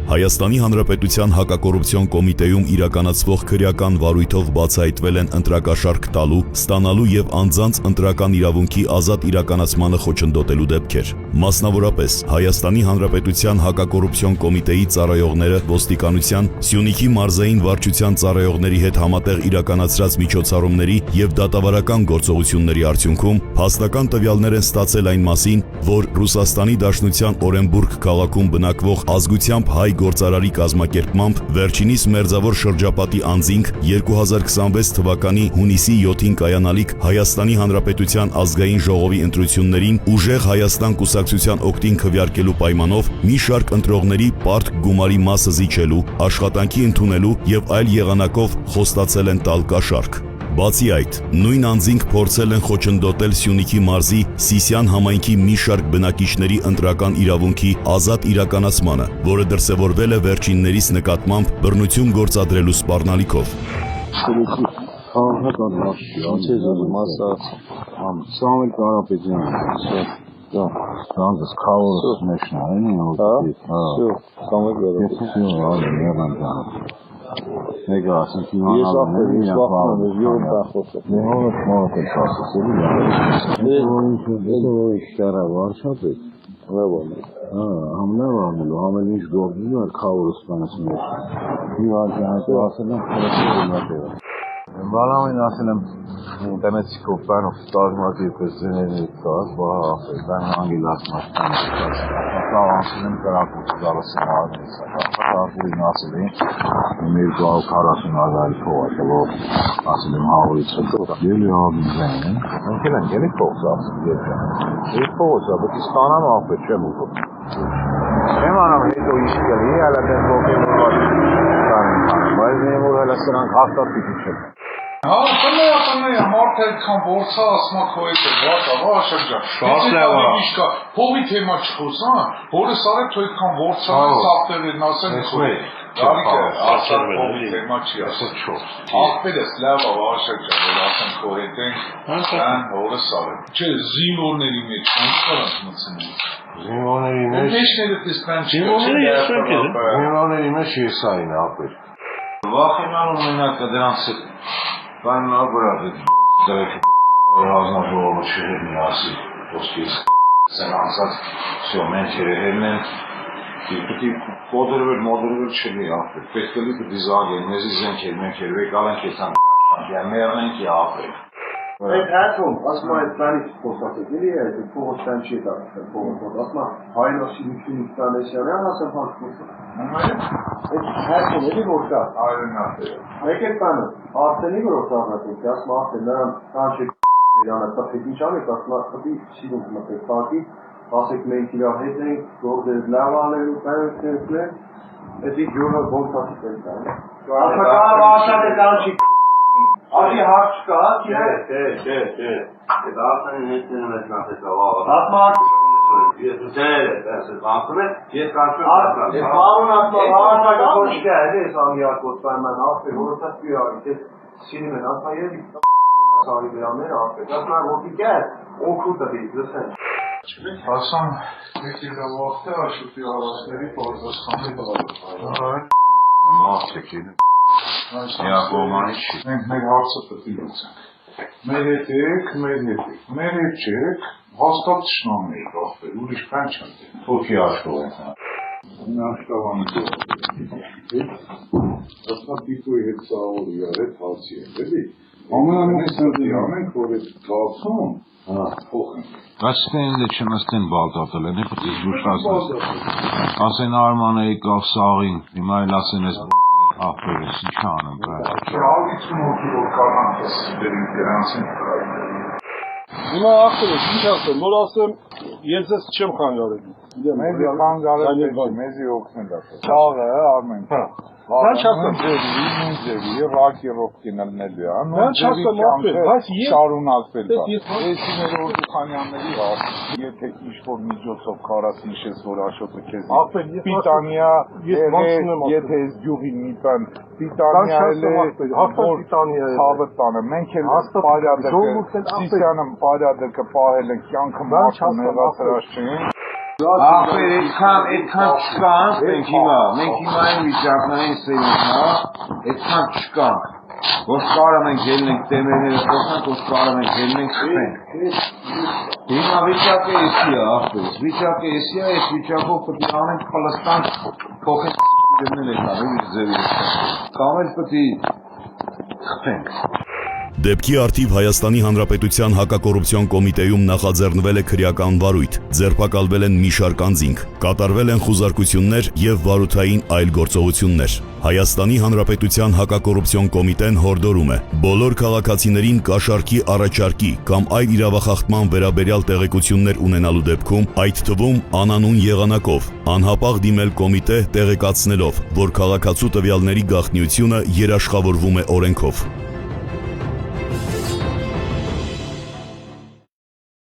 Հայաստանի Հանրապետության հակակոռուպցիոն կոմիտեում իրականացվող քրեական վարույթով բացահայտվել են ընտրակաշառք տալու, ստանալու եւ անձանց ընտրական իրավունքի ազատ իրականացմանը խոչընդոտելու դեպքեր։ Մասնավորապես, Հայաստանի Հանրապետության հակակոռուպցիոն կոմիտեի ծառայողները ոստիկանության, Սյունիքի մարզային վարչության ծառայողների հետ համատեղ իրականացրած միջոցառումների եւ դատավարական գործողությունների արդյունքում փաստական տվյալներ են ստացել այն մասին, որ Ռուսաստանի Դաշնության Օրենբուրգ քաղաքում բնակվող ազգությամբ հայ գործարարի կազմակերպմամբ վերջինիս մերձավոր շրջապատի անձինք 2026 թվականի հունիսի 7-ին կայանալիք Հայաստանի Հանրապետության ազգային ժողովի ընտրություններին ուժեղ Հայաստան կուսակցության օգտին քվեարկելու պայմանով մի շարք ընտրողների պարտք գումարի մասը զիջելու, աշխատանքի ընդունելու եւ այլ եղանակով խոստացել են տալ կաշառք։ Բացի այդ, նույն անձինք փորձել են խոչընդոտել Սյունիքի մարզի Սիսյան համայնքի մի շարք բնակիչների ընտրական իրավունքի ազատ իրականացմանը, որը դրսևորվել է վերջիններիս նկատմամբ բռնություն գործադրելու սպառնալիքով։ Բալամին ասել եմ ինտերնետի կոպտանով ստարմակի պեսցեների կաս, բան անգելած մասնանց, ասել եմ կրակուց գալասին արնից, ապարապուրին ասել եմ, 240,000 փող ասելով, ասել եմ հավորից հետո, ելի ագին զեն, ընկել են, ելի փողս ասել, ելի փողս, բայց իստանամ ապետ չեմ ուղով։ Չեմ անամ հետո իշկելի, հալա տեն ոգևորված բայց նեմ որ հալա սրանք հաստատիք չեմ։ Տնեյա, մարդ այդքան որցա ասմա քո հետ է, վատա, շաշլավա, փողի թեմա չխոսան, որս արեք թո այդքան որցա սաղտերին ասեն քո հետ, դարիք է, ասան փողի թեմա չի ասեն, աղբեր ես լավա, վաշակջա, որ ասեն քո հետ ենք, ան որս արեք, չէ, զինվորների մեջ, ինչ կարանք մցնի։ Զինվորների մեջ ես այն ապեր։ Վախենանում մենակ դրանց բանն ագորած է դրեք ռազմաժողովը չհերնի ասի ոսկիս սեն անցած всё մենք երևելն են դիտի մոդերվել չլի ապեր պետք է լիքը դիզագեն մեզի զենքեր մենք երևեկալ ենք եթան մերնենք ապեր Այդ հատում, ասում այդ բանից խոսացել էլի է, այդ փողոցան չի դա, փողոց, ասում հայրոսի միջին ստանեսյանը ասեմ փոխություն։ Այդ հատում էլի որ կա, Այրենաթե։ Մեկ է բանը, Արսենի որ ծառնացել, ասում ասեն նրան կանչի իրանը տխիտ ինչ անեք, ասում խտի սիրուն մտեք փակի, ասեք մենք իրար հետ ենք, գործեր լավ անելու կանցնեն, այդ ջուրը ոնց ասել դա։ Ասակա ասած է կանչի Adi harç çıkar ki Այդ ասանի նետին մեծ նախեցավաղը Atma Ես ուտել է, ես կանցում է, ես կանցում Atma Bağın atma, bağın hoş geldi Sağlığa kotlar ben affet, orta bir ağrı Sinimin atma yedik Sağlığı beyanları affet Atma orta gel, okur da değil, lütfen Hasan, peki de vakti aşık bir arasları portaskanlı bağlı. Mağ çekildi Մենք հարցը պետք է լուծենք։ Մեր հետ չեք, հաստատ ճշնամներ գաղթել, ուրիշ բան չեն դեն։ Թուրքի աշխով ենք Աշխավանի Ասա պիտոյի հետ սաղոր իրար հետ հացի են, էլի։ Ամենամոտ անենք, որ այդ կացում փոխ ենք։ Ասեն դե չնստեն բալտատել են, պետք է զուշացնես։ Ասեն Արմանը եկավ սաղին, հիմա էլ ասեն ես ապերես ինչ անեմ բա։ Շալիցում օքի որ կանանք ես դերին դրանցին Հիմա ախտերս, ինչ ասեմ, որ ասեմ, ես ես չեմ խանգարել։ Մեզի խանգարել մեզի օգնել ասել։ Չաղը Արմեն։ Mən çatdım. Ռակի ռոքին ելնելու է։ Mən çatdım ապել, բայց ես շարունակվել բա։ Էսիները Օրդուխանյանների եթե ինչ-որ միջոցով կարաս հիշես, որ Աշոտը քեզ պիտանիա, եթե ես գյուղին մի բան պիտանիա է, հավը տանը, մենք էլ պարյադը, Սիսյանը պարյադը կպահել ենք, կյանքը մարդը մեղասրած չենք։ Ախպեր, այդքան չկանք մենք հիմա այն վիճակներին սերունք, այդքան չկանք, որ կարում ենք ելնենք տեմերները խոսանք, որ կարում ենք ելնենք խփենք։ Հիմա վիճակը էսի է, ախպեր, վիճակը էսի է, այս վիճակով պետք է անենք Պլստան փոխենք դերնել եկավ, իր ձևի։ Կամ էլ պետք է խփենք։ Դեպքի արդիվ Հայաստանի Հանրապետության հակակոռուպցիոն կոմիտեում նախաձեռնվել է քրեական վարույթ, ձերբակալվել են մի շարք անձինք, կատարվել են խուզարկություններ եւ վարութային այլ գործողություններ։ Հայաստանի Հանրապետության հակակոռուպցիոն կոմիտեն հորդորում է բոլոր քաղաքացիներին կաշառքի առաջարկի կամ այլ իրավախախտման վերաբերյալ տեղեկություններ ունենալու դեպքում, այդ թվում անանուն եղանակով, անհապաղ դիմել կոմիտե տեղեկացնելով, որ քաղաքացու տվյալների գաղտնիությունը երաշխավորվում է օրենքով։